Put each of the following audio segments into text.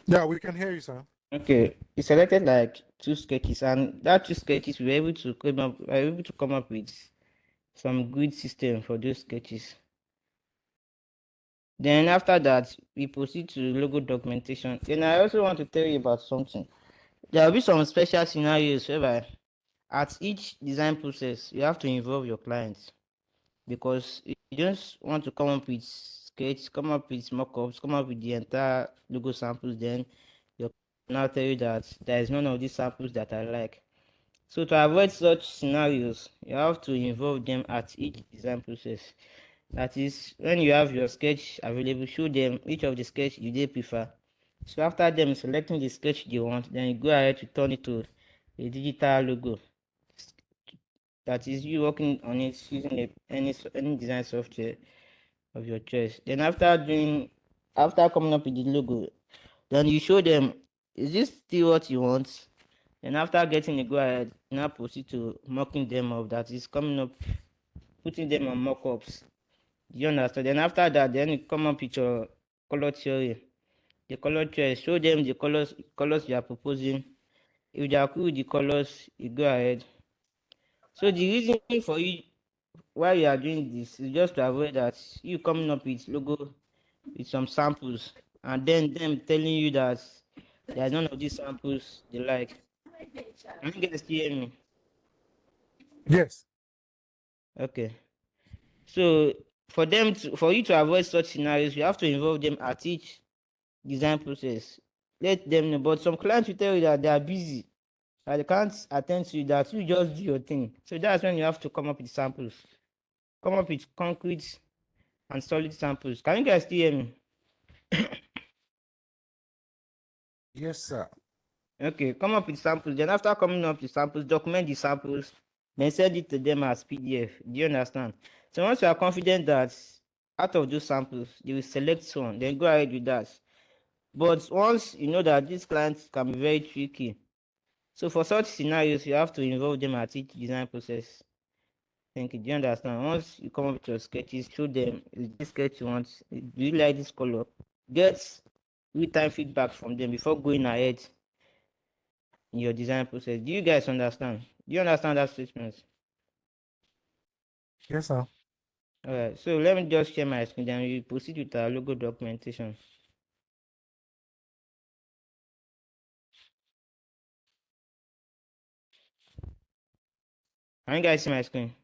Yeah, we can hear you, sir. Okay, we selected like two sketches, and that two sketches we were able to come up with some good system for those sketches. Then after that, we proceed to logo documentation. Then I also want to tell you about something. There will be some special scenarios whereby at each design process you have to involve your clients, because you just want to come up with sketch, come up with mockups, come up with the entire logo samples, then your now tell you that there is none of these samples that I like. So to avoid such scenarios, you have to involve them at each design process. That is, when you have your sketch available, show them which of the sketch you they prefer. So after them selecting the sketch they want, then you go ahead to turn it to a digital logo. That is you working on it using any design software of your choice. Then after coming up with the logo, then you show them, is this still what you want? And after getting a go ahead, now proceed to mocking them up. That is coming up, putting them on mockups. Do you understand? Then after that, then you come up with your color theory. The color choice, show them the colors you are proposing. If they are cool with the colors, you go ahead. So the reason for you why you are doing this is just to avoid that you coming up with logo with some samples and then them telling you that there's none of these samples they like. Can you guys hear me? Yes. Okay. So for you to avoid such scenarios, you have to involve them at each design process. Let them know. But some clients will tell you that they are busy, that they can't attend to you, that you just do your thing. So that's when you have to come up with samples. Come up with concrete and solid samples. Can you guys still hear me? Yes, sir. Okay, come up with samples. Then after coming up with samples, document the samples, then send it to them as PDF. Do you understand? So once you are confident that out of those samples, you will select one, then go ahead with that. But once you know that these clients can be very tricky, so for such scenarios, you have to involve them at each design process. Thank you. Do you understand? Once you come up with your sketches, show them, is this sketch you want? Do you like this color? Get real-time feedback from them before going ahead in your design process. Do you guys understand? Do you understand that statement? Yes, sir. Alright, so let me just share my screen, then we proceed with our logo documentation. Can you guys see my screen?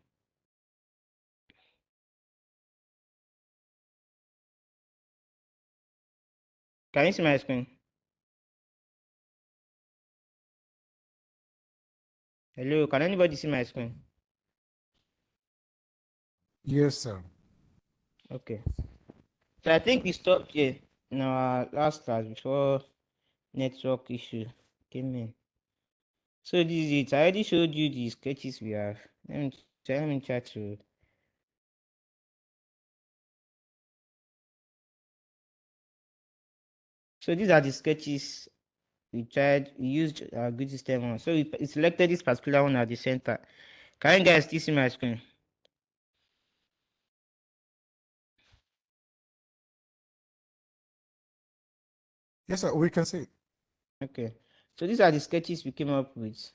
Can you see my screen? Hello, can anybody see my screen? Yes, sir. Okay. So I think we stopped here in our last class before network issue came in. So this is it. I already showed you the sketches we have. Let me try to. So these are the sketches we used our grid system on. So we selected this particular one at the center. Can you guys still see my screen? Yes, sir. We can see. Okay. So these are the sketches we came up with.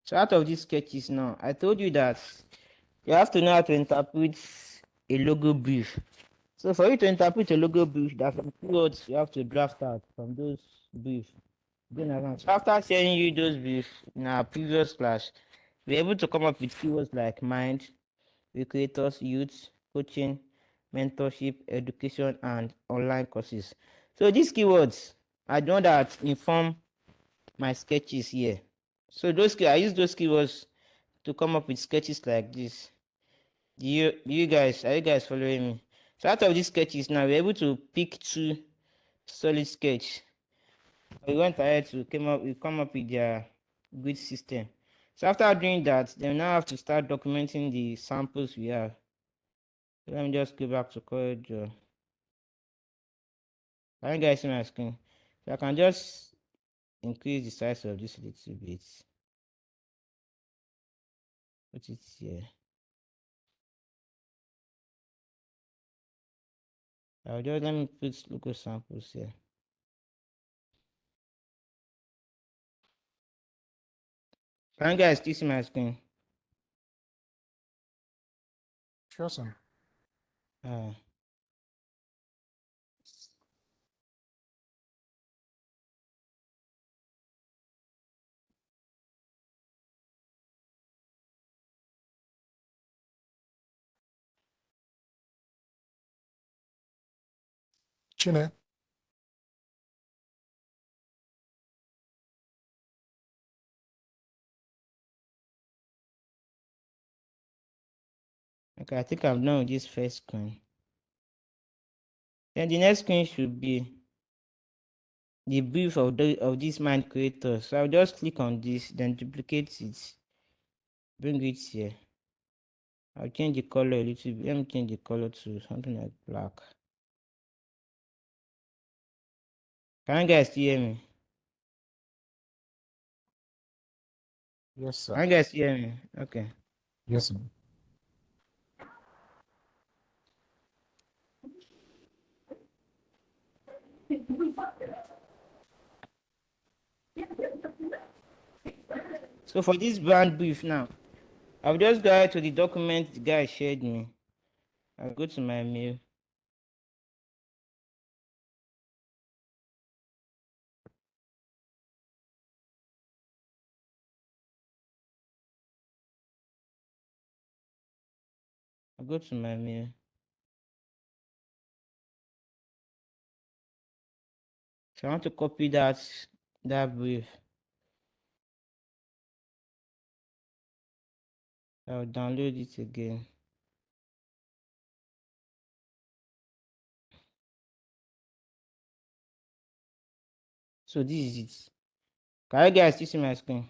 So out of these sketches now, I told you that you have to know how to interpret a logo brief. So for you to interpret a logo brief, there are some keywords you have to draft out from those briefs. So after sharing you those briefs in our previous class, we're able to come up with keywords like mind, recreators, youth, coaching, mentorship, education, and online courses. So these keywords are the one that inform my sketches here. So I use those keywords to come up with sketches like this. Are you guys following me? So out of these sketches now, we're able to pick two solid sketch. We went ahead to we come up with their grid system. So after doing that, then we now have to start documenting the samples we have. So let me just go back to Cohort. Can you guys see my screen? So I can just increase the size of this a little bit. Put it here. I'll just let me put local samples here. Can you guys still see my screen? Sure, sir. Uh, Chine. okay, I think I'm done with this first screen. Then the next screen should be the brief of this mind creator. So I'll just click on this, then duplicate it, bring it here. I'll change the color a little bit. Let me change the color to something like black. Can you guys still hear me? Yes, sir. Can you guys hear me? Okay. Yes, sir. So for this brand brief now, I'll just go to the document the guy shared me. I'll go to my mail. I'll go to my mail. So I want to copy that brief. I'll download it again. So this is it. Can you guys still see my screen?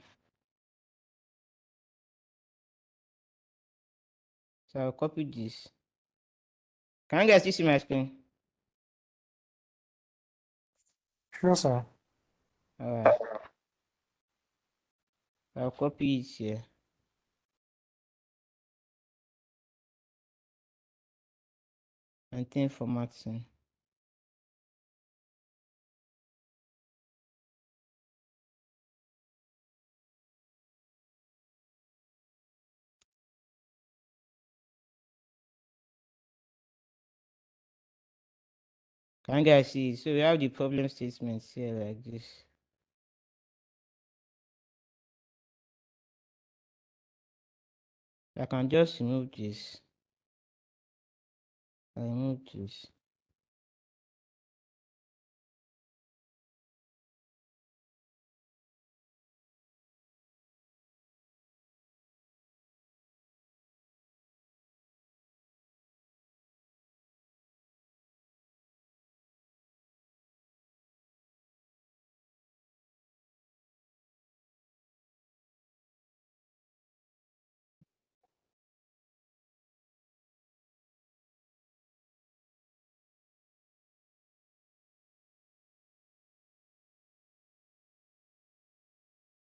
So I'll copy this. Can you guys still see my screen? Sure, sir. Alright. I'll copy it here. And then formatting. Can you guys see it? So we have the problem statements here like this. I can just remove this. I remove this.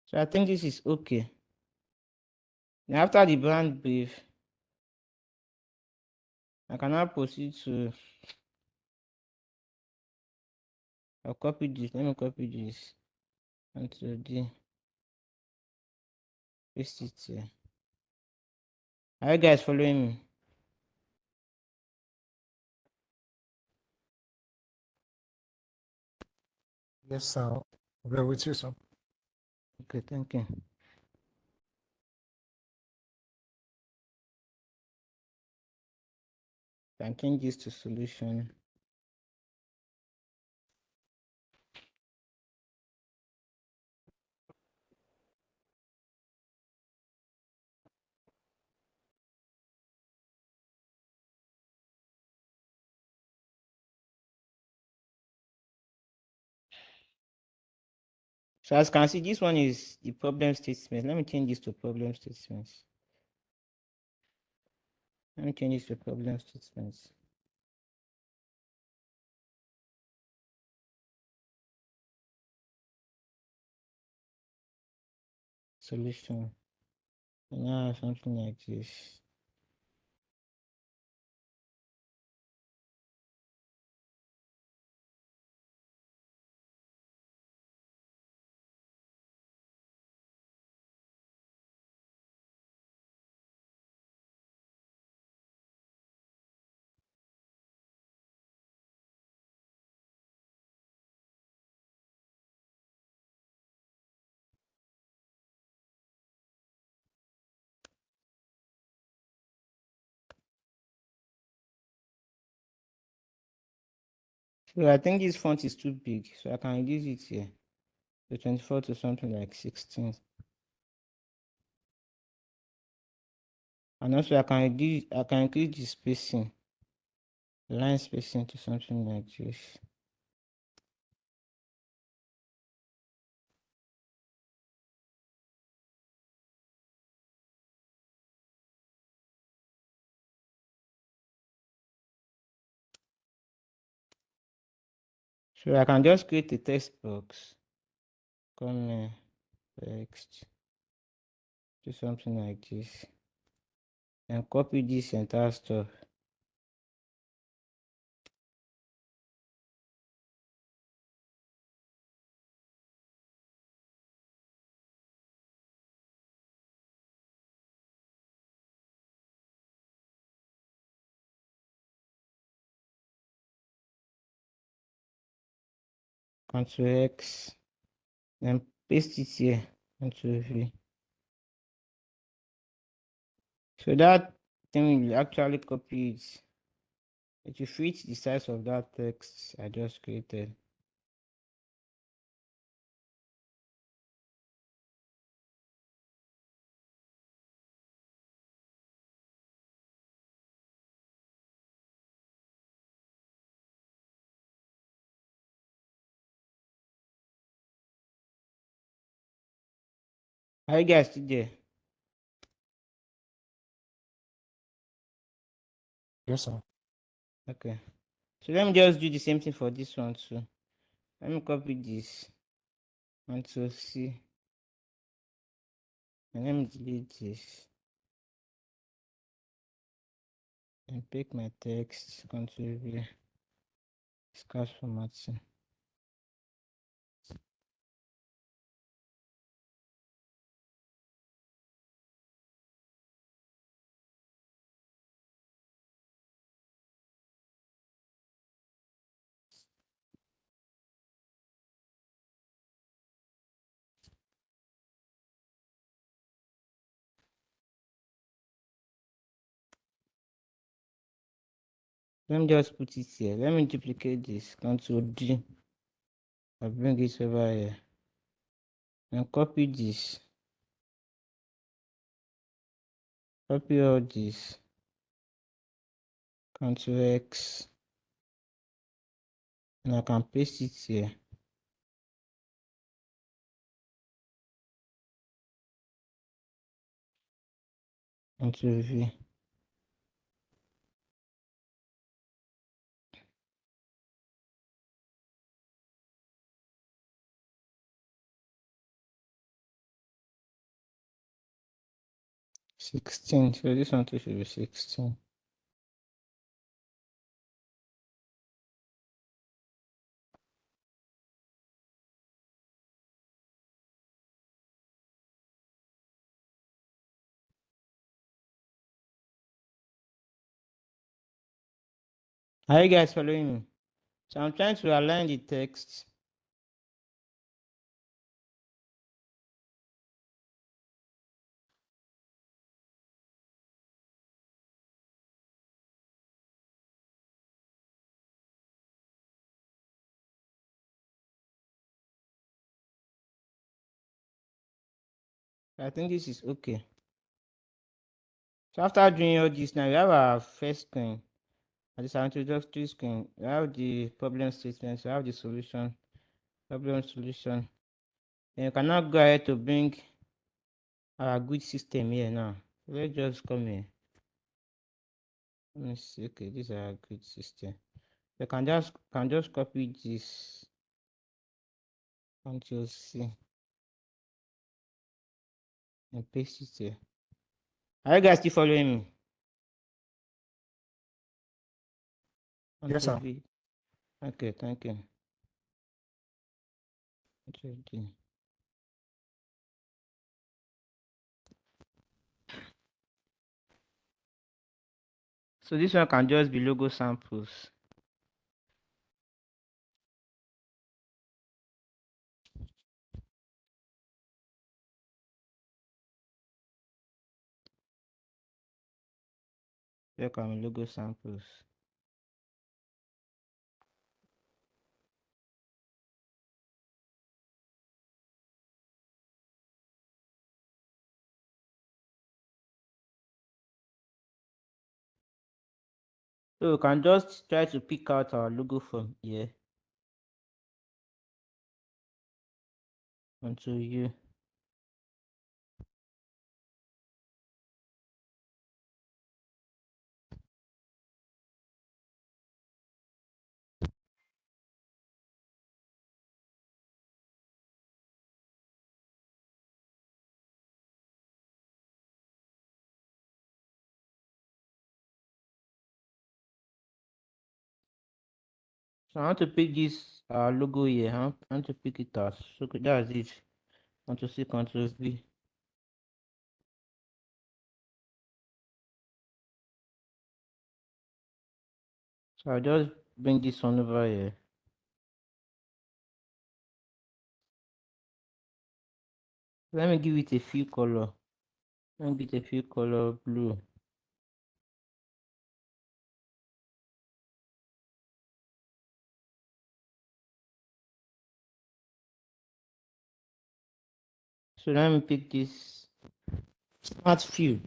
So I think this is okay. Now after the brand brief, I can now proceed to I'll copy this. Let me copy this onto the paste it here. Are you guys following me? Yes, sir. We're with you, sir. Okay, thank you. Can change this to solution. So as you can see, this one is the problem statement. Let me change this to problem statements. Let me change this to problem statements. Solution. And now something like this. So I think this font is too big, so I can reduce it here. So 24 to something like 16. And also I can increase the spacing, line spacing to something like this. So I can just create a text box, comment, text, do something like this, and copy this entire stuff. Ctrl X, and paste it here. Ctrl V. So that thing will actually copy it. It will fit the size of that text I just created. Are you guys still there? Yes, sir. Okay. So let me just do the same thing for this one too. Let me copy this onto C, and let me delete this and pick my text, Ctrl V, scarce formatting. Let me just put it here. Let me duplicate this, Ctrl D. I'll bring it over here and copy this. Copy all this, Ctrl X, and I can paste it here. Ctrl V. Sixteen. So this one too should be 16. Are you guys following me? So I'm trying to align the text. I think this is okay. So after doing all this, now we have our first screen. At this introductory screen, we have the problem statements, we have the solution, problem solution. Then you can now go ahead to bring our good system here now. So let's just come here. Let me see. Okay, this is our good system. You can just copy this, Ctrl C, and paste it here. Are you guys still following me? Yes, Ctrl sir. V. Okay, thank you. Ctrl D. So this one can just be logo samples. Here can be logo samples. So we can just try to pick out our logo from here onto you. So I want to pick this logo here. I want to pick it out. So that's it. I want to see Control V. So I'll just bring this one over here. Let me give it a few color. Let me give it a few color blue. So let me pick this smart view.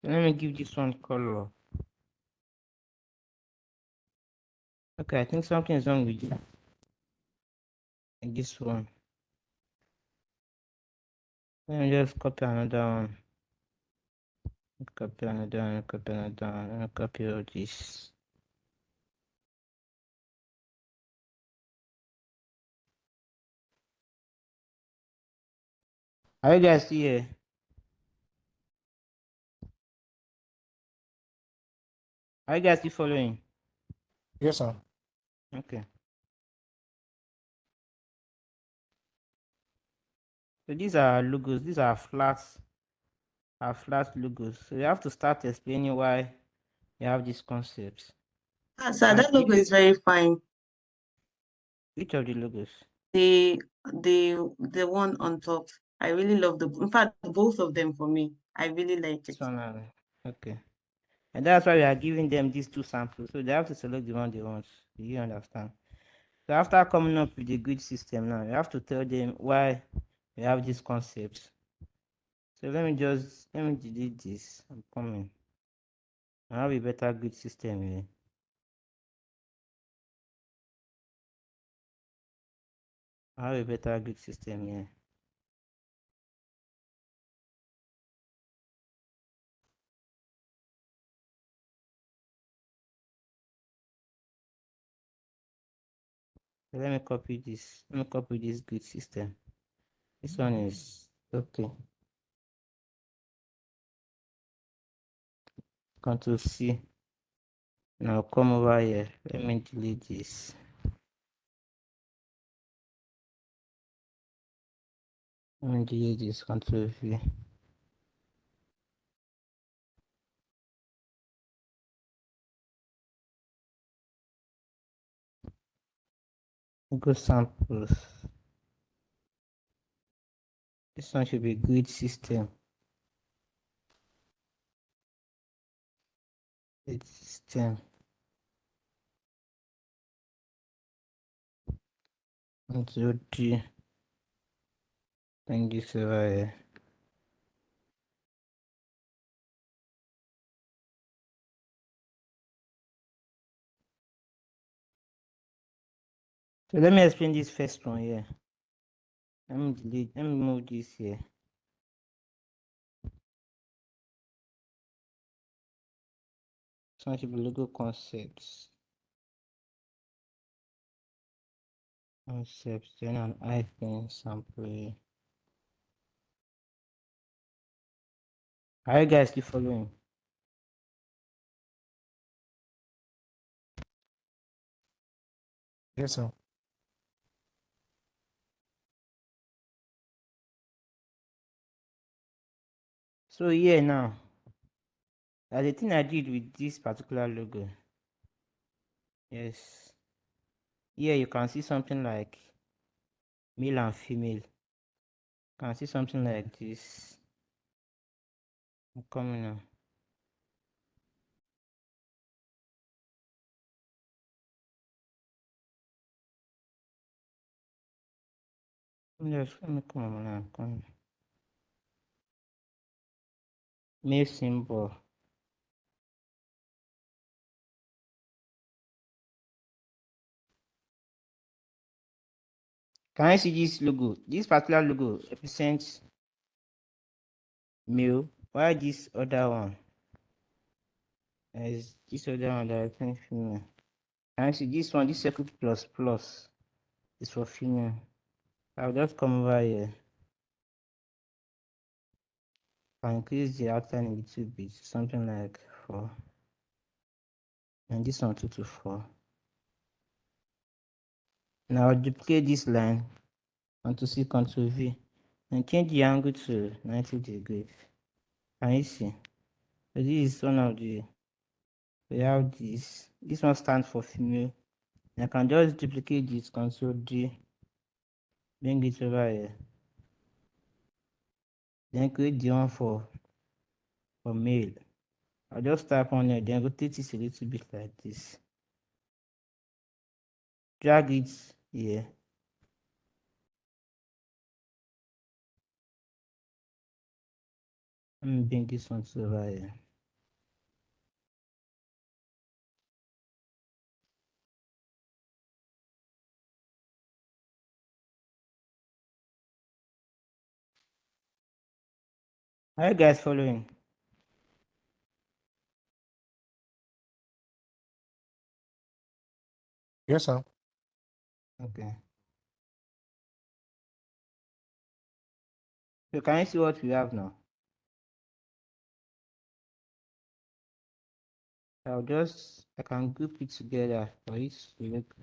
Let me give this one color. Okay, I think something is wrong with this one. Let me just copy another one. Copy another one, copy another one. Let me copy all this. Are you guys still here? Are you guys still following? Yes, sir. Okay. So these are logos. These are flat logos. So you have to start explaining why you have these concepts. Ah, sir, And that logo is very fine. which of the logos? The the one on top. I really love in fact, both of them for me. I really like This it. one. Okay. And that's why we are giving them these two samples. So they have to select the one they want. Do you understand? So after coming up with the grid system now, you have to tell them why you have these concepts. So let me delete this. I'm coming. I have a better grid system here. I have a better grid system here. So let me copy this. Let me copy this grid system. This one is okay. Control C. Now come over here. Let me delete this. Let me delete this. Control V. Go samples. This one should be grid system. Grid system. Control G. Bring this over here. So let me explain this first one here. Let me move this here. This one should be logo concepts. Concepts, then an icon sample. Are you guys still following? Yes, sir. So here now, That's the thing I did with this particular logo. Yes. Here you can see something like male and female. You can see something like this. I'm coming now. Yes, let me come on now. Come. Male symbol. Can I see this logo? This particular logo represents male, while this other one is this other one that represents female. Can I see this one? This circle plus plus is for female. I'll just come over here and increase the outline a little bit, something like 4. And this one 2 to 4. Now I'll duplicate this line, Ctrl C, Ctrl V, and change the angle to 90 degrees. Can you see? So this is one of the, we have this. This one stands for female. And I can just duplicate this, Ctrl D, bring it over here. Then create the one for male. I'll just type on it, then rotate it a little bit like this. Drag it here. Let me bring this one to over here. Are you guys following? Yes, sir. Okay. So can you see what we have now? I can group it together for it to look.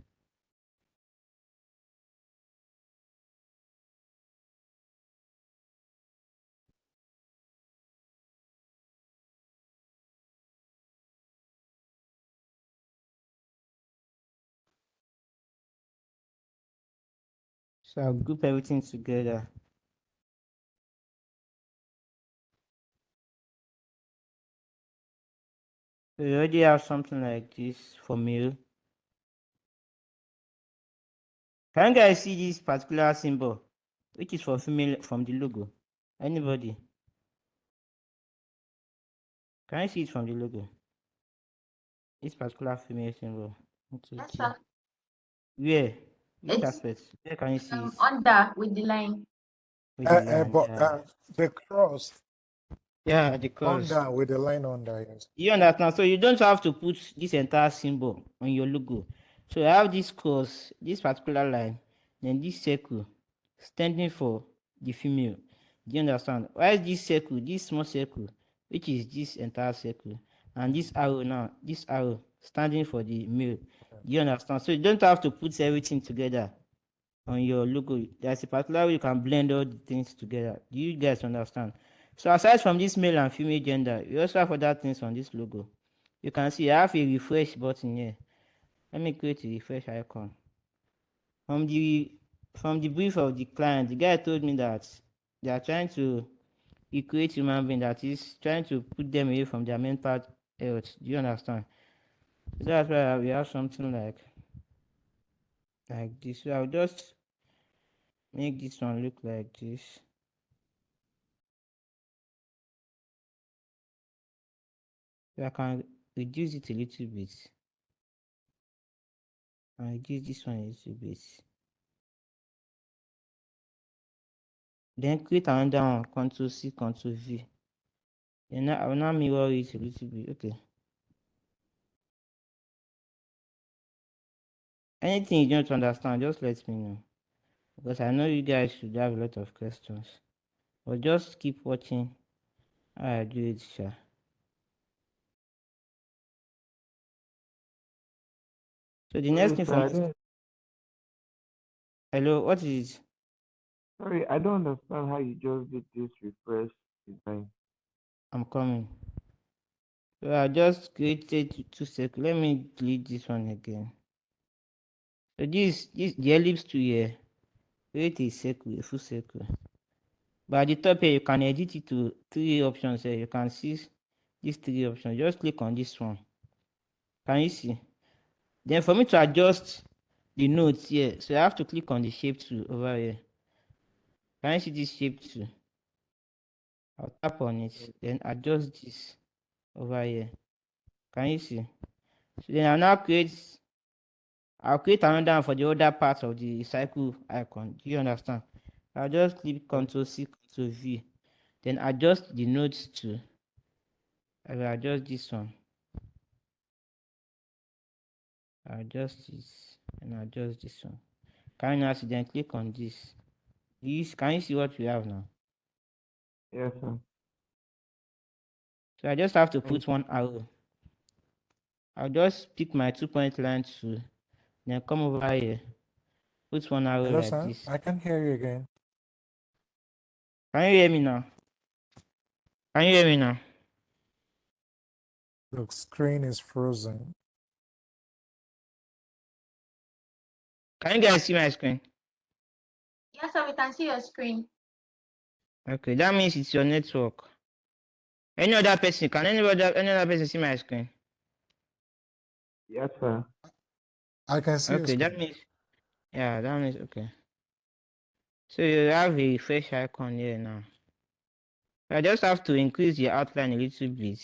So I'll group everything together. So we already have something like this for male. Can you guys see this particular symbol, which is for female from the logo? Anybody? Can you see it from the logo? This particular female symbol. Yes, sir. Where? Which It's aspect? Where can you see it? under with the line. With the line, But yeah. the cross Yeah, the cross. under with the line under, yes. You understand? So you don't have to put this entire symbol on your logo. So I have this cross, this particular line, then this circle, standing for the female. Do you understand? Why is this circle, this small circle, which is this entire circle, and this arrow now, this arrow standing for the male? Do you understand? So you don't have to put everything together on your logo. There's a particular way you can blend all the things together. Do you guys understand? So aside from this male and female gender, we also have other things on this logo. You can see I have a refresh button here. Let me create a refresh icon. From the brief of the client, the guy told me that they are trying to equate human being, that is trying to put them away from their mental health. Do you understand? So that's why we have something like this. So I'll just make this one look like this. So I can reduce it a little bit. And reduce this one a little bit. Then create another one, Ctrl C, Ctrl V. Then I will now mirror it a little bit. Okay. Anything you don't understand, just let me know. Because I know you guys should have a lot of questions. But just keep watching how I do it, sure. So the next Sorry, thing sir, for I me. don't, Hello, what is it? sorry, I don't understand how you just did this refresh design. I'm coming. So I just created two circles. Let me delete this one again. So this the ellipse to here. Create a circle, a full circle. But at the top here, you can edit it to 3 options here. You can see these 3 options. Just click on this one. Can you see? Then for me to adjust the nodes here, so I have to click on the shape tool over here. Can you see this shape tool? I'll tap on it, then adjust this over here. Can you see? So then I'll create another one for the other part of the cycle icon. Do you understand? I'll just click Ctrl C, Ctrl V, then adjust the nodes to. I will adjust this one. I'll adjust this and adjust this one. Can you now see? Then click on this. Can you see what we have now? Yes, sir. So I just have to put one arrow. I'll just pick my 2 point line tool, then come over here, put one arrow Hello, like sir. this. I can hear you again. Can you hear me now? Can you hear me now? The screen is frozen. Can you guys see my screen? Yes, sir, we can see your screen. Okay, that means it's your network. Any other person? Can any other person see my screen? Yes, sir. I can see your Okay, that screen. means that means okay. So you have a fresh icon here now. I just have to increase the outline a little bit.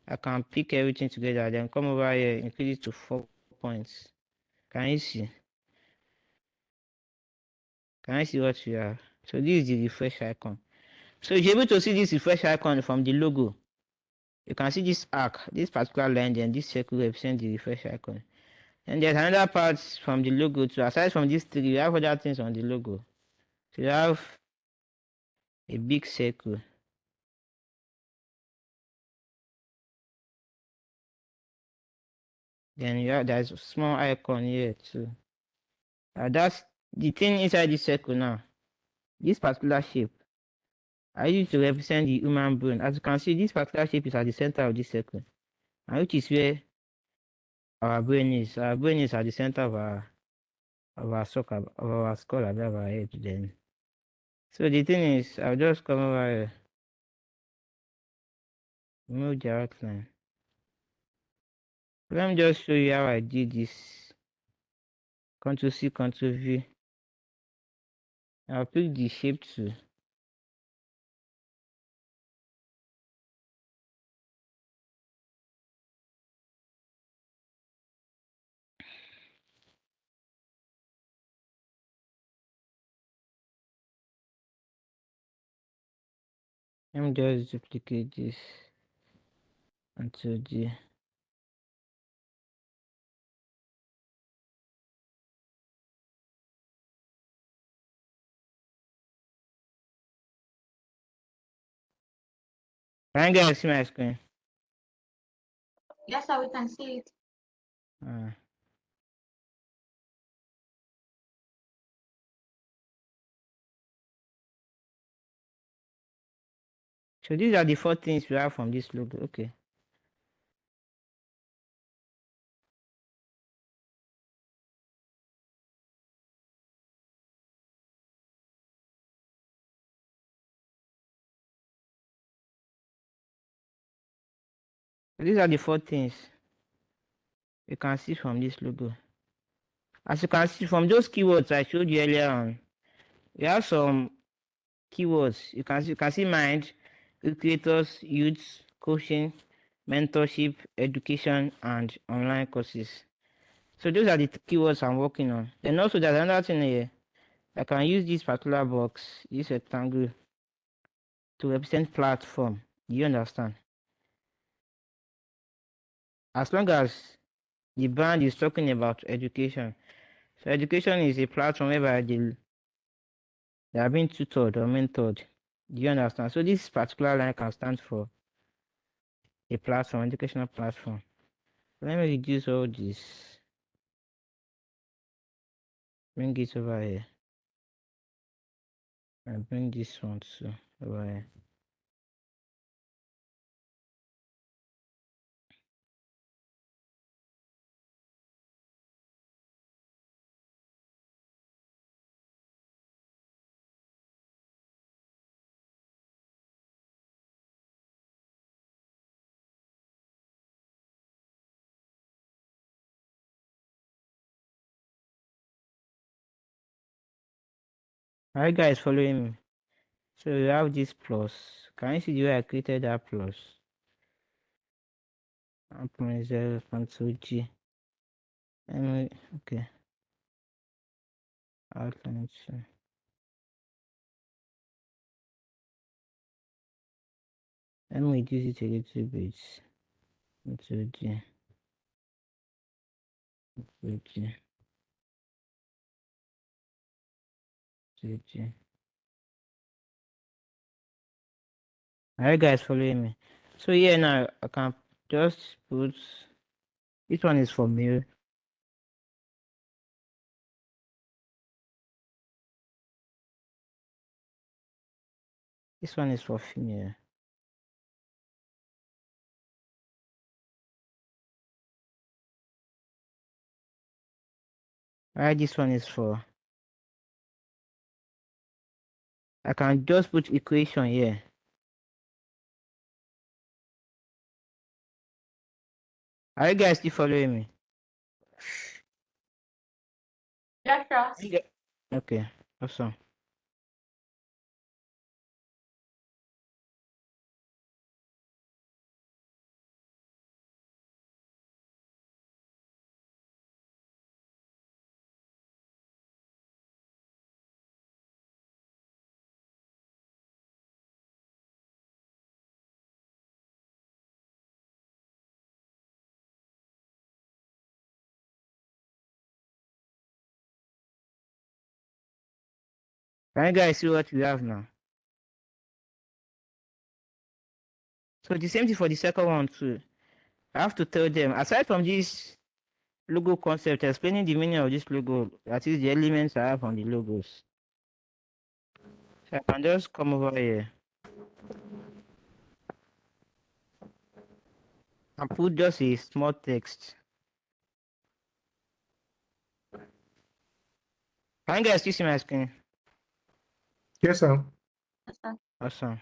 I can pick everything together, then come over here, increase it to 4 points. Can you see? Can I see what you have? So this is the refresh icon. So you're able to see this refresh icon from the logo. You can see this arc, this particular line, and this circle represents the refresh icon. And there's another part from the logo too. Aside from these three, you have other things on the logo. So you have a big circle. Then there's a small icon here too. That's the thing inside this circle now. This particular shape I use to represent the human brain. As you can see, this particular shape is at the center of this circle, and which is where our brain is. Our brain is at the center of our skull, of our head. Then, so the thing is, I'll just come over here, remove the outline. Let me just show you how I did this. Ctrl C, Ctrl V. I'll pick the shape tool. Let me just duplicate this until the. Can you guys see my screen? Yes, sir, we can see it. Uh, so these are the 4 things we have from this logo. Okay. So these are the 4 things you can see from this logo. As you can see from those keywords I showed you earlier on, we have some keywords. You can see mind, creators, youth, coaching, mentorship, education, and online courses. So those are the keywords I'm working on. And also there's another thing here. I can use this particular box, this rectangle, to represent platform. Do you understand? As long as the brand is talking about education. So education is a platform whereby they are being tutored or mentored. Do you understand? So this particular line can stand for a platform, educational platform. Let me reduce all this. Bring it over here. And bring this one too over here. Are you guys following me? So we have this plus. Can you see the way I created that plus? 1.0.2G. Okay. Outline. Let me reduce it a little bit. 2G. 2G. 2G. Are you guys following me? So here now I can just put this one is for male. This one is for female. Alright, this one is for. I can just put equation here. Are you guys still following me? Yeah, sure. Yeah. Okay, awesome. Can you guys see what we have now? So the same thing for the second one too. I have to tell them, aside from this logo concept, explaining the meaning of this logo, that is the elements I have on the logos. So I can just come over here and put just a small text. Can you guys still see my screen? Yes, sir. Yes, sir. Awesome.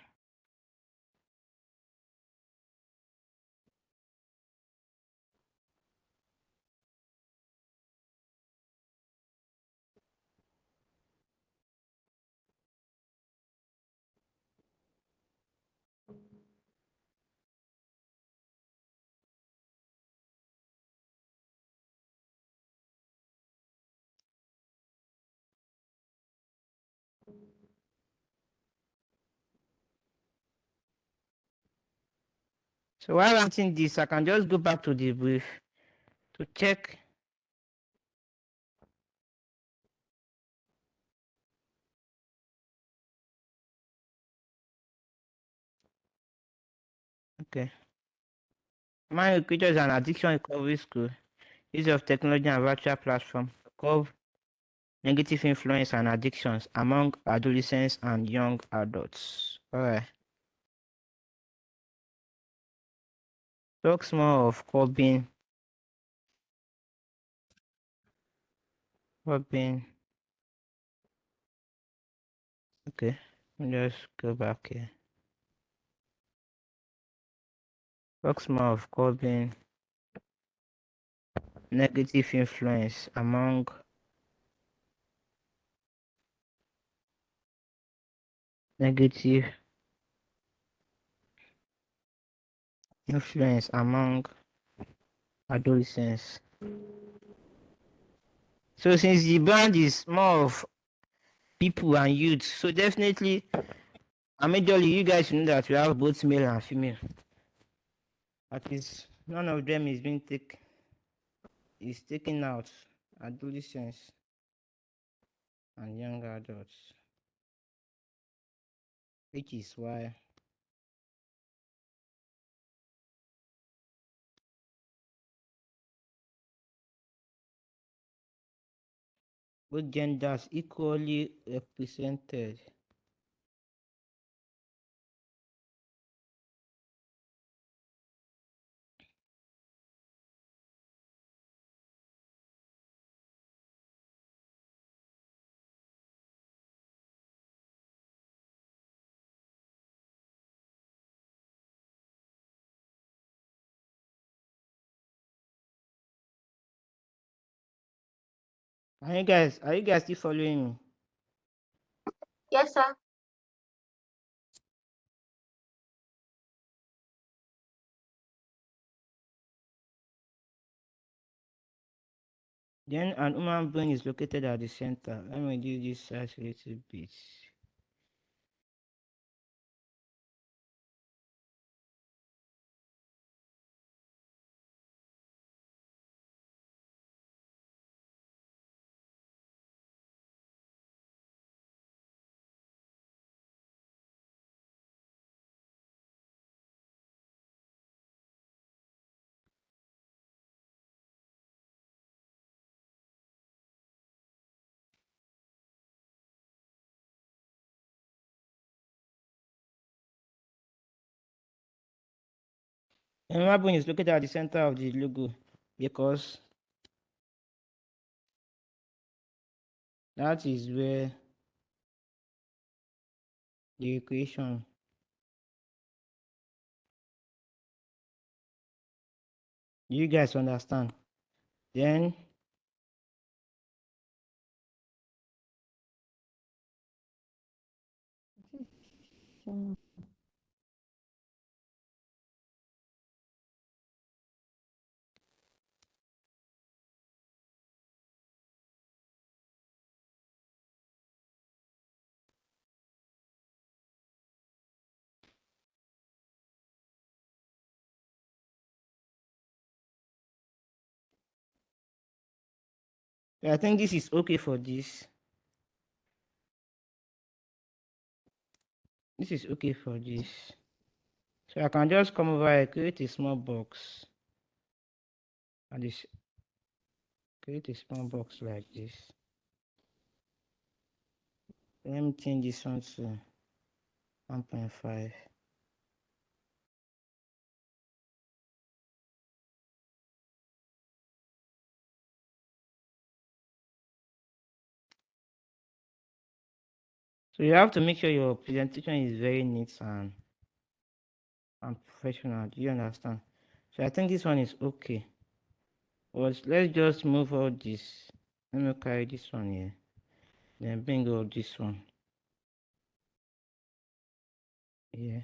So while writing this, I can just go back to the brief to check. Okay. My recruiter is an addiction recovery school. Use of technology and virtual platform to curb negative influence and addictions among adolescents and young adults. Alright. Talks more of curbing. Okay. Let me just go back here. Talks more of curbing negative influence among negative influence among adolescents. So since the brand is more of people and youth, so definitely and majorly you guys should know that we have both male and female. At least none of them is taken out. Adolescents and young adults. Which is why both genders equally represented. Are you guys still following me? Yes, sir. Then an human brain is located at the center. Let me do this size a little bit. The human brain is located at the center of the logo because that is where the equation. You guys understand? Then I think this is okay for this. This is okay for this. So I can just come over here, create a small box, and this create a small box like this. Let me change this one to 1.5. So you have to make sure your presentation is very neat and professional. Do you understand? So I think this one is okay. But let's just move all this. Let me carry this one here. Then bring all this one. Yeah.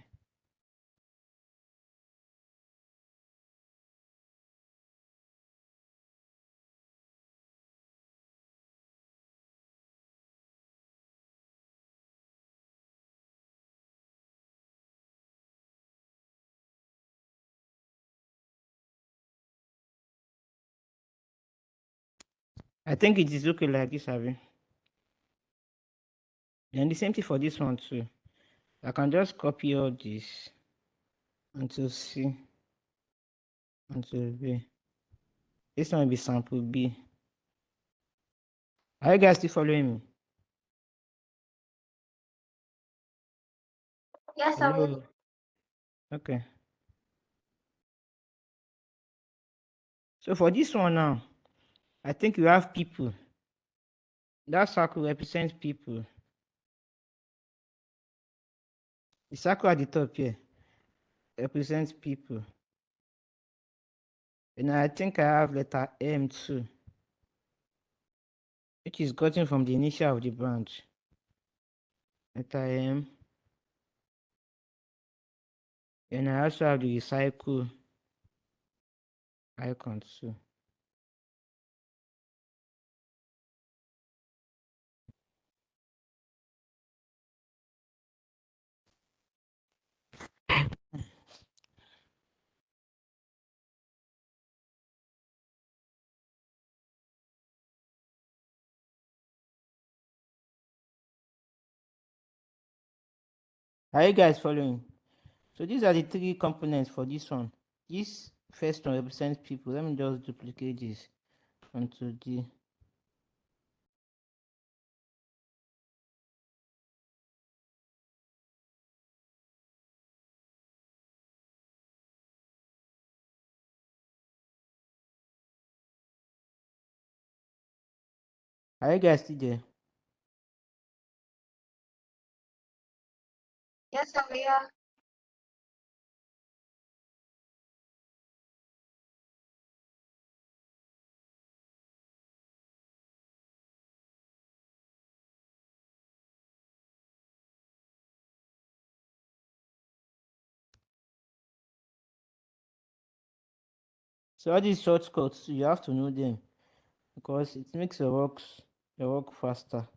I think it is okay like this, Abby. And the same thing for this one too. I can just copy all this until C, until B. This one will be sample B. Are you guys still following me? Yes, sir. Hello. Okay. So for this one now, I think you have people. That circle represents people. The circle at the top here represents people. And I think I have letter M too, which is gotten from the initial of the branch. Letter M. And I also have the recycle icon too. Are you guys following? So these are the three components for this one. This first one represents people. Let me just duplicate this onto the. Are you guys still there? Yes, sir. Yeah. So all these shortcuts, you have to know them because it makes your work faster.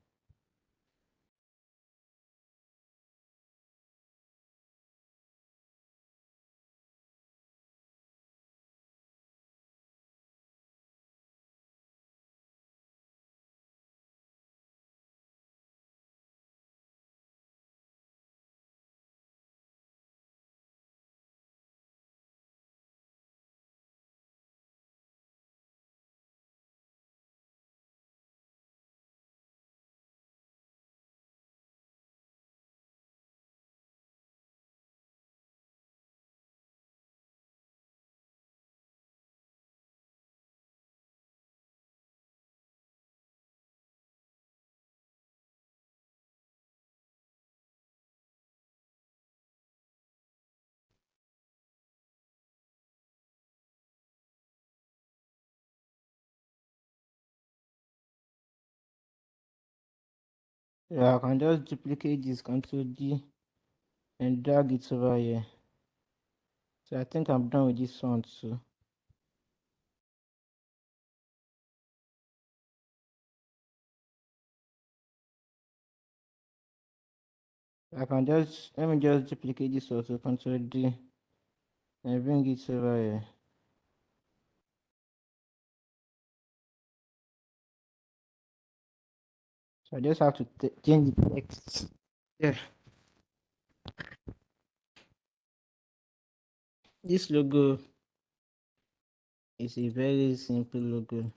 Yeah, I can just duplicate this Control D and drag it over here. So I think I'm done with this one too. Let me just duplicate this also, Control D and bring it over here. So I just have to change the text. Yeah, this logo is a very simple logo.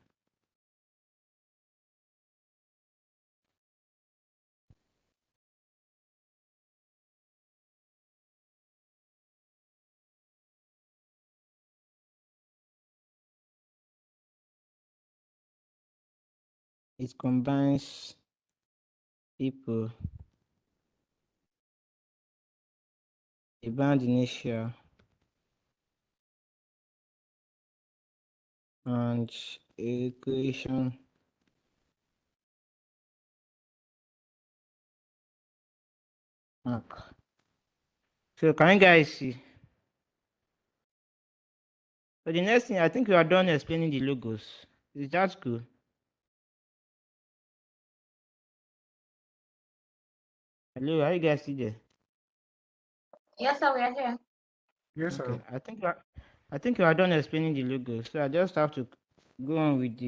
It combines people, a band initial, and a creation mark. So can you guys see? So the next thing, I think we are done explaining the logos. Is that good? Hello, are you guys still there? Yes, sir, we are here. Yes, Okay, sir. I think we are done explaining the logos. So I just have to go on with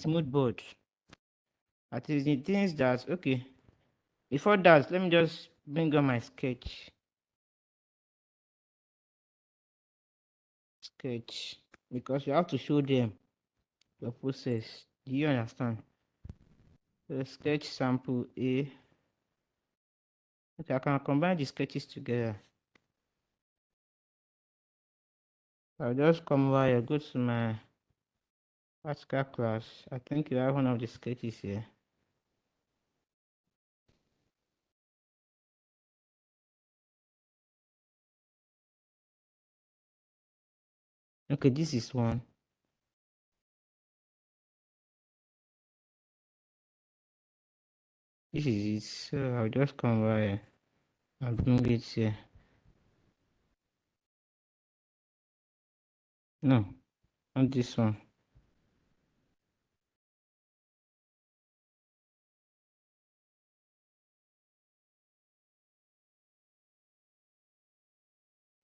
mood board. That is the things that okay. Before that, let me just bring on my sketch because you have to show them your process. Do you understand? So sketch sample A. Okay, I can combine the sketches together. I'll just come over here, go to my particle class. I think you have one of the sketches here. Okay, this is one. This is it. So I'll just come over here and bring it here. No, not this one.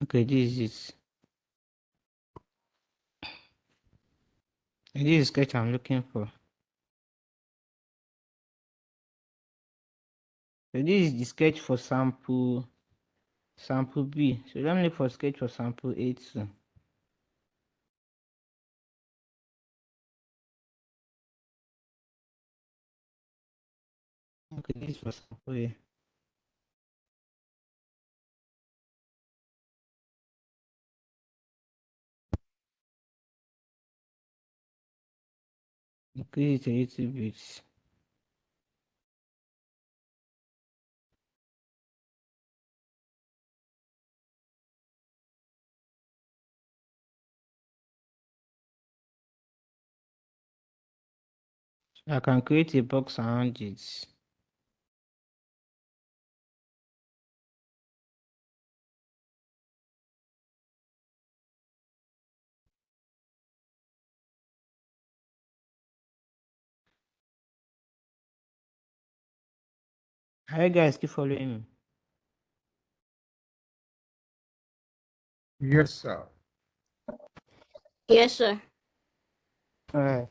Okay, this is it. And this is sketch I'm looking for. So this is the sketch for sample B. So let me look for sketch for sample A too. Okay, this is for sample A. Increase it a little bit. So I can create a box around it. Are you guys keep following me? Yes, sir. Yes, sir. Alright.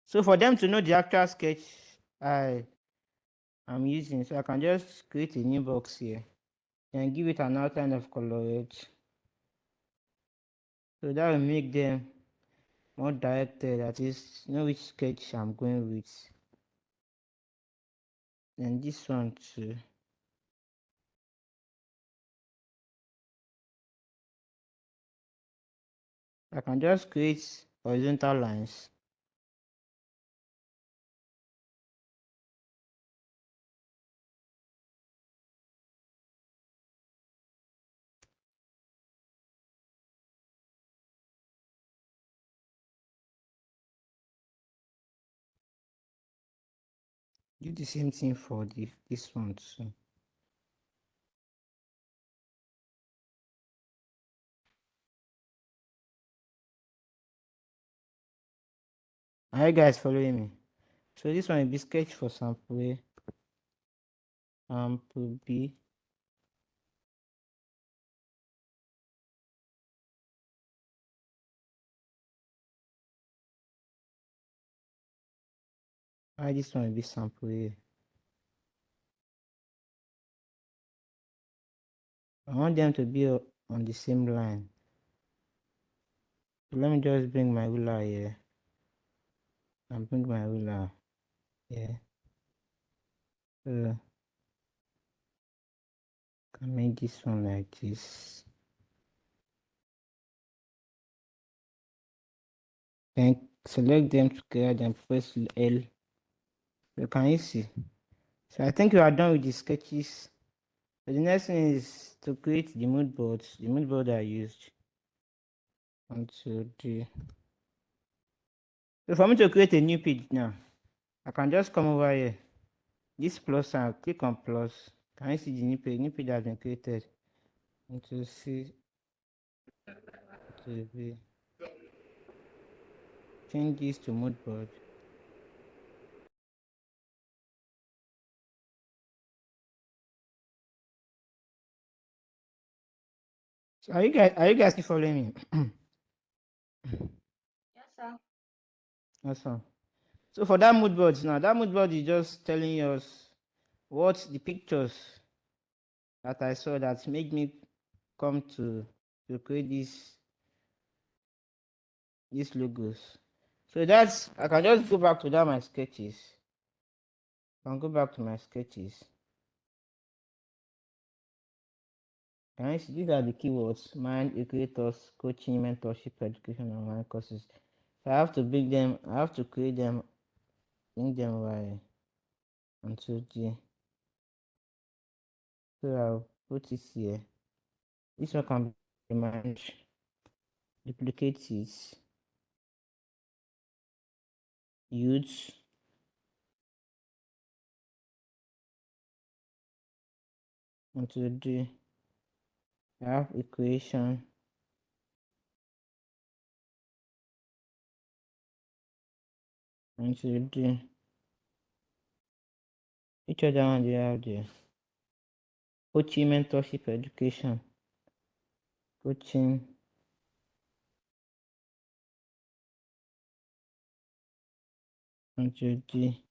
So for them to know the actual sketch I am using, so I can just create a new box here and give it an outline of colorage. So that will make them more directed, that is, know which sketch I'm going with. And this one too. I can just create horizontal lines. Do the same thing for this one too. Are you guys following me? So this one will be sketch for sample A, sample B, and this one will be sample A. I want them to be on the same line. So let me just bring my ruler here and bring my ruler here. So I can make this one like this. Then select them together and press L. So can you see? So I think we are done with the sketches. So the next thing is to create the mood boards, the mood board I used. 1, 2, 3. So for me to create a new page now, I can just come over here. This plus sign, click on plus. Can you see the new page? New page has been created. Into C to B. Change this to mood board. So are you guys still following me? Yes, sir. Awesome. So for that mood board now, that mood board is just telling us what the pictures that I saw that made me come to create these logos. So that's, I can just go back to that my sketches. I can go back to my sketches. Can you see these are the keywords: mind, educators, coaching, mentorship, education, and online courses. So I have to bring them, I have to create them, bring them by until G. So I'll put it here. This one can be managed. Duplicate it. Use. Until G. I have equation. Until G. Which other one do you have there? Coaching, mentorship, education. Coaching. Until G.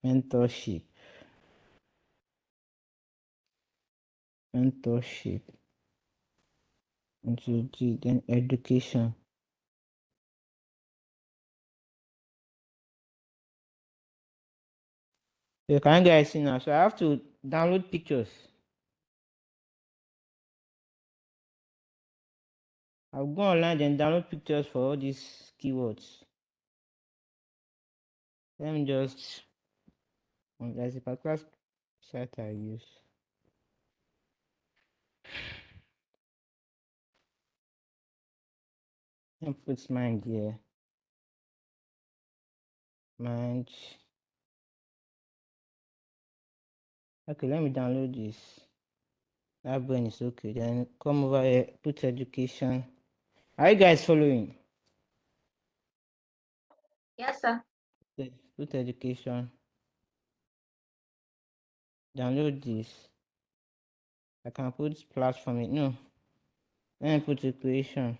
Mentorship. Mentorship. Until G. Then education. So can you guys see now? So I have to download pictures. I'll go online and download pictures for all these keywords. Let me just, there's a particular site I use. And put mind here. Mind. Okay, let me download this. That brain is okay. Then come over here, put education. Are you guys following? Yes, sir. Okay, put education. download this. I can put platform it. No, let me put equation.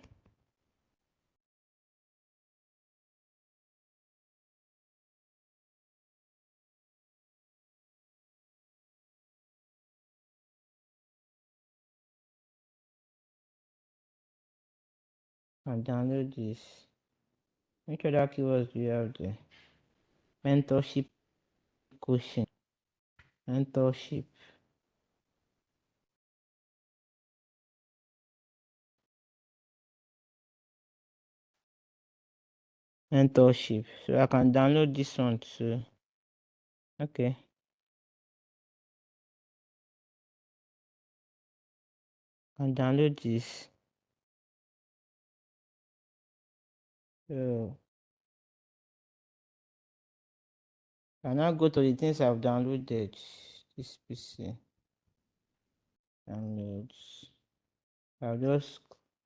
And download this. Which other keywords do you have there? Mentorship, coaching, mentorship. Mentorship. So I can download this one too. Okay. And download this. So I now go to the things I've downloaded. This PC. Downloads. I'll just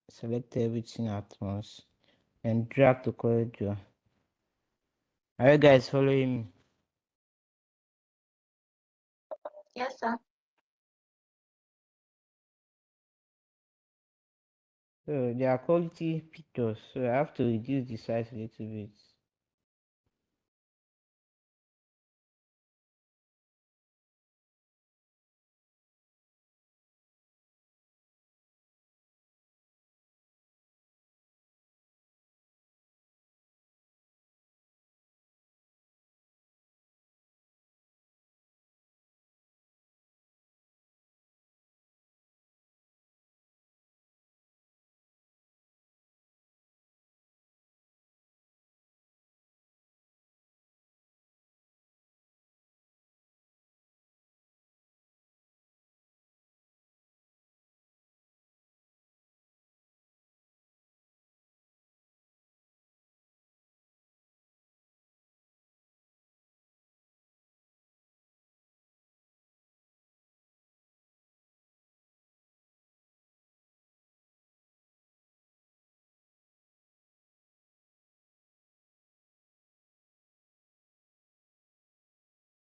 select everything at once and drag to corridor. Are you guys following me? Yes, sir. So they are quality pictures, so I have to reduce the size a little bit.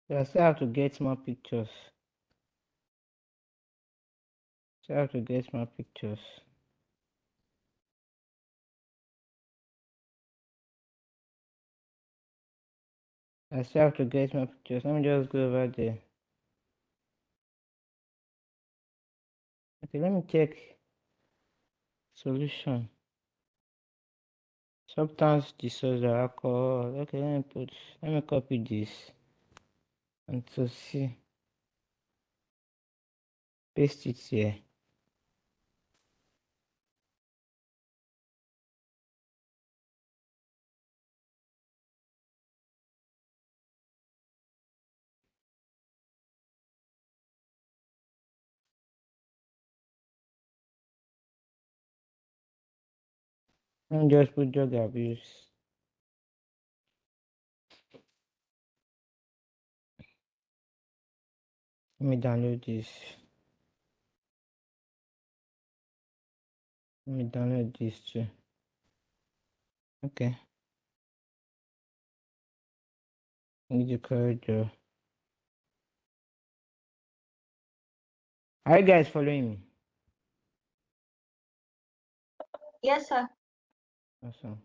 So I still have to get more pictures. Still have to get more pictures. I still have to get more pictures. Let me just go over there. Okay, let me check solution. Substance disorder, alcohol. Okay, let me copy this and to see. Paste it here. Let me just put drug abuse. Let me download this. Let me download this too. Okay. Need the corridor. Are you guys following me? Yes, sir. Awesome.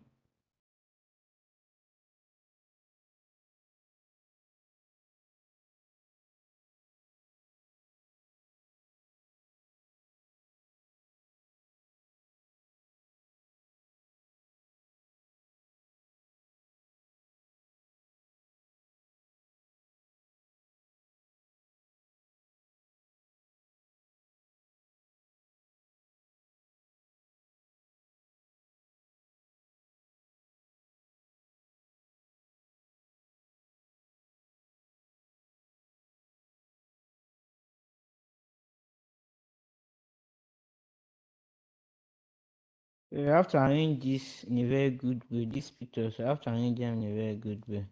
You have to arrange this in a very good way. These pictures, you have to arrange them in a very good way.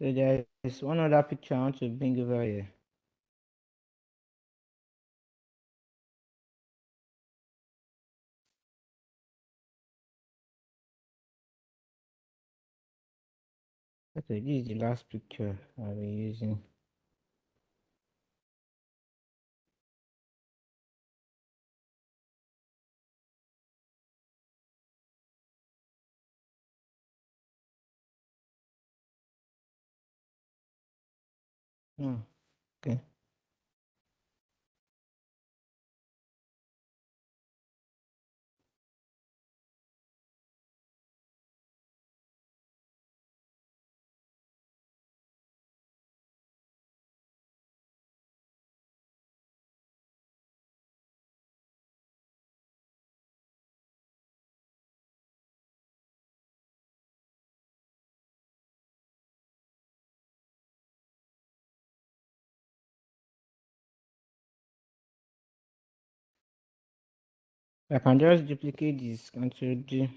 So there is one other picture I want to bring over here. Okay, this is the last picture I'll be using. Okay. I can just duplicate this Control D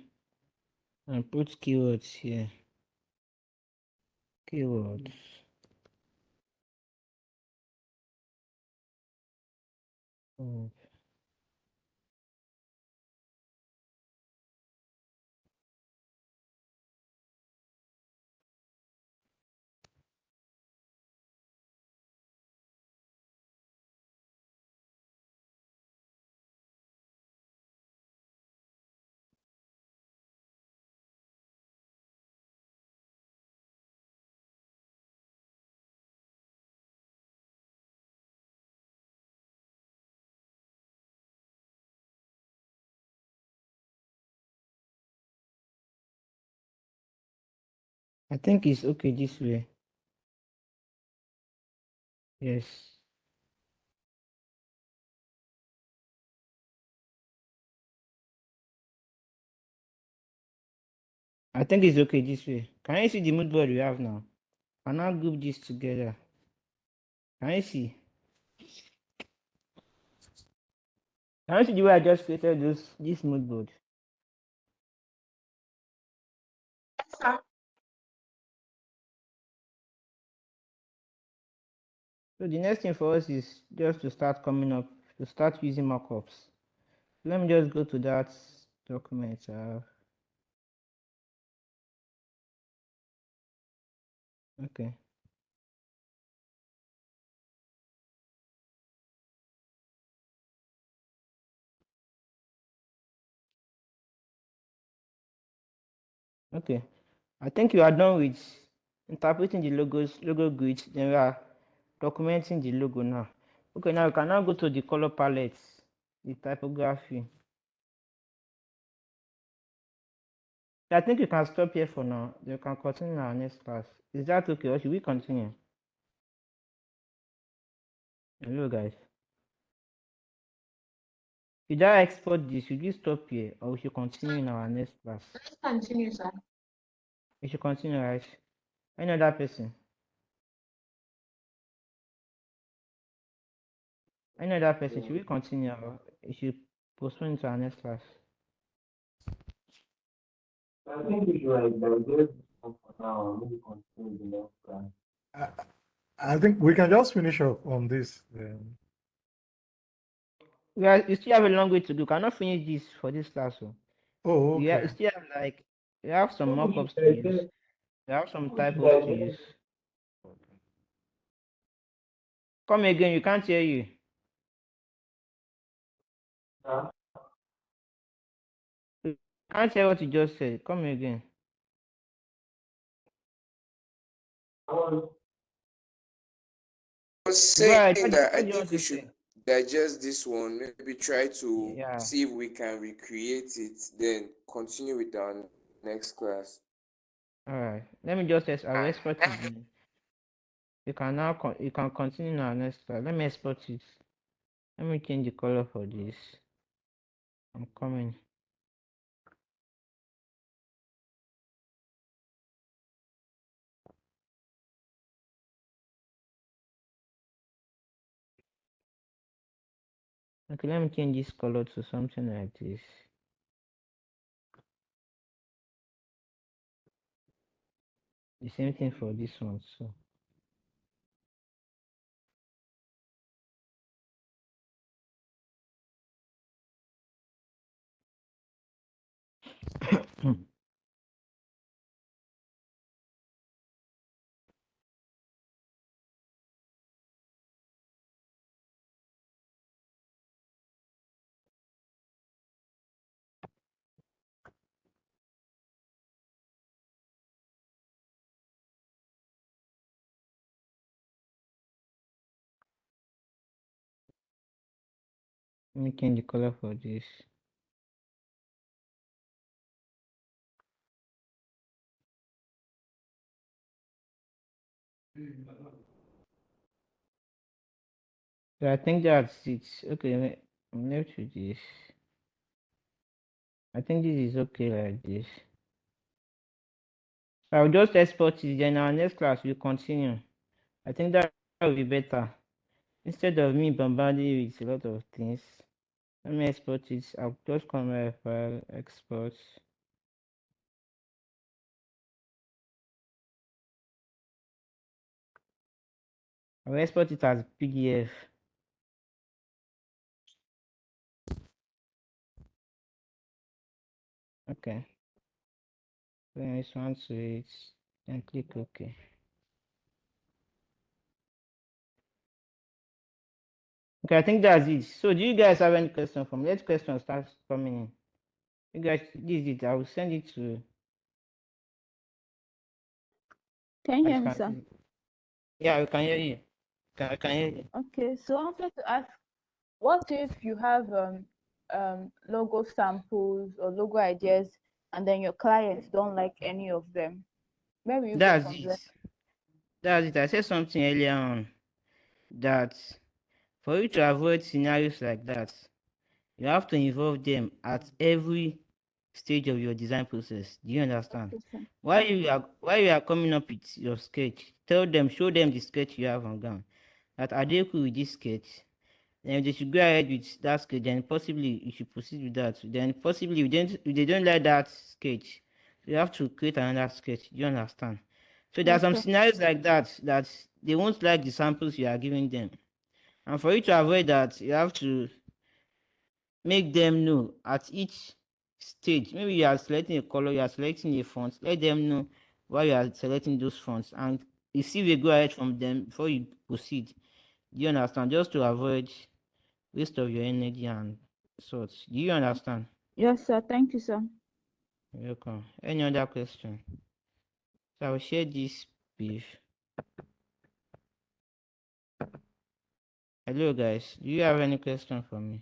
and put keywords here. Keywords. Oh. I think it's okay this way. Yes. I think it's okay this way. Can you see the mood board we have now? I now group this together. Can you see? Can you see the way I just created this mood board? Yes, sir. So the next thing for us is just to start coming up, to start using markups. Let me just go to that document. Okay. Okay. I think you are done with interpreting the logo grids. Then we are documenting the logo now. Okay, now you can now go to the color palette, the typography. I think you can stop here for now. You can continue in our next class. Is that okay, or should we continue? Hello, guys. Should I export this? Should we stop here, or we should continue in our next class? Let's continue, sir. We should continue, right? Any other person? Any other person? Should we continue, or we should postpone to our next class? I think we should like digest this one for now and maybe continue the next class. I think we can just finish up on this then. You still have a long way to go. Cannot finish this for this class. So. Oh, You okay. still have like you have some So we should mockups to use. digest, You have some we should typos to digest use. Come again. You can't hear you. that. You can't hear what you just said. Come again. I was Was Go saying ahead. that I What do you think want we to should say? digest this one, maybe try to Yeah. see if we can recreate it, then continue with our next class. All right. Let me just I will export it. Then. You can now you can continue now next class. Let me export it. Let me change the color for this. I'm coming. Okay, let me change this color to something like this. The same thing for this one. So. Let me change the color for this. So I think that's it. Okay, I'm left with this. I think this is okay like this. I'll just export it, then our next class will continue. I think that will be better. Instead of me bombarding you with a lot of things, let me export it. I'll just come my file, export. I'll export it as PDF. Okay. Then I just want to it and click OK. Okay, I think that's it. So do you guys have any questions from me? Let questions start coming in. You guys, this is it. I will send it to. Can you I hear me, can sir? see. Yeah, I can hear you. I can hear you. Okay, so I wanted to ask, what if you have logo samples or logo ideas and then your clients don't like any of them? Where will you go That's from it. there? That's it. I said something earlier on that for you to avoid scenarios like that, you have to involve them at every stage of your design process. Do you understand? Okay, sir. While you are coming up with your sketch, show them the sketch you have on ground. That are they cool with this sketch? Then they should go ahead with that sketch. Then possibly you should proceed with that. Then possibly if they don't like that sketch, you have to create another sketch. Do you understand? So there are Yes, some sir. scenarios like that they won't like the samples you are giving them. And for you to avoid that, you have to make them know at each stage. Maybe you are selecting a color, you are selecting a font. Let them know why you are selecting those fonts and receive a go ahead from them before you proceed. Do you understand? Just to avoid waste of your energy and sorts. Do you understand? Yes, sir. Thank you, sir. You're welcome. Any other question? So I will share this brief. Hello guys. Do you have any question for me?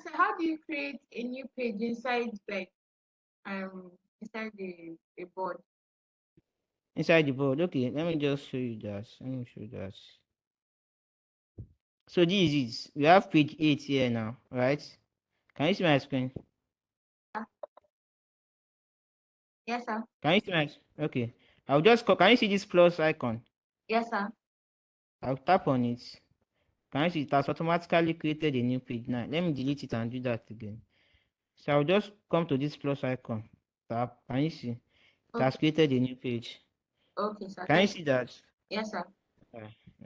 So how do you create a new page inside inside the board? Inside the board. Okay, let me just show you that. Let me show you that. So this is it. We have page 8 here now, right? Can you see my screen? Yes, sir. Can you see my okay? I'll just can you see this plus icon? Yes, sir. I'll tap on it. Can you see it has automatically created a new page now? Let me delete it and do that again. So I'll just come to this plus icon. Tap. Can you see? It has Okay. created a new page. Okay, sir. Can you see that? Yes, sir.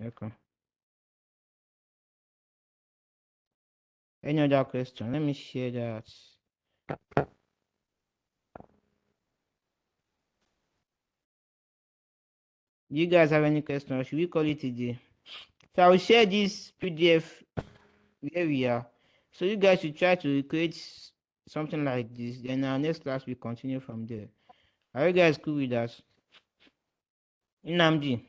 Okay. Any other question? Let me share that. Do you guys have any questions? Or should we call it a day? So I will share this PDF where we are. So you guys should try to create something like this. Then our next class will continue from there. Are you guys cool with that? Inamdi,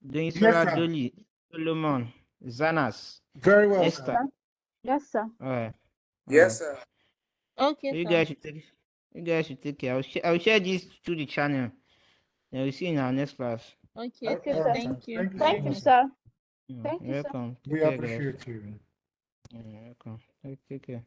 Doing Yes, Sola sir. Dolly, Solomon, Zanas, Very well, Yes, sir. Esther. sir. Yes, sir. Alright. Yes, Alright. sir. Okay, So you sir. guys should take care. I'll share this to the channel. Then we'll see you in our next class. Okay, All sir. right, sir. Thank you. Thank you so Thank you, much, Thank sir. sir. Yeah, Thank you're you, sir. welcome. Take We care, guys. appreciate you. Yeah, you're welcome. Take care.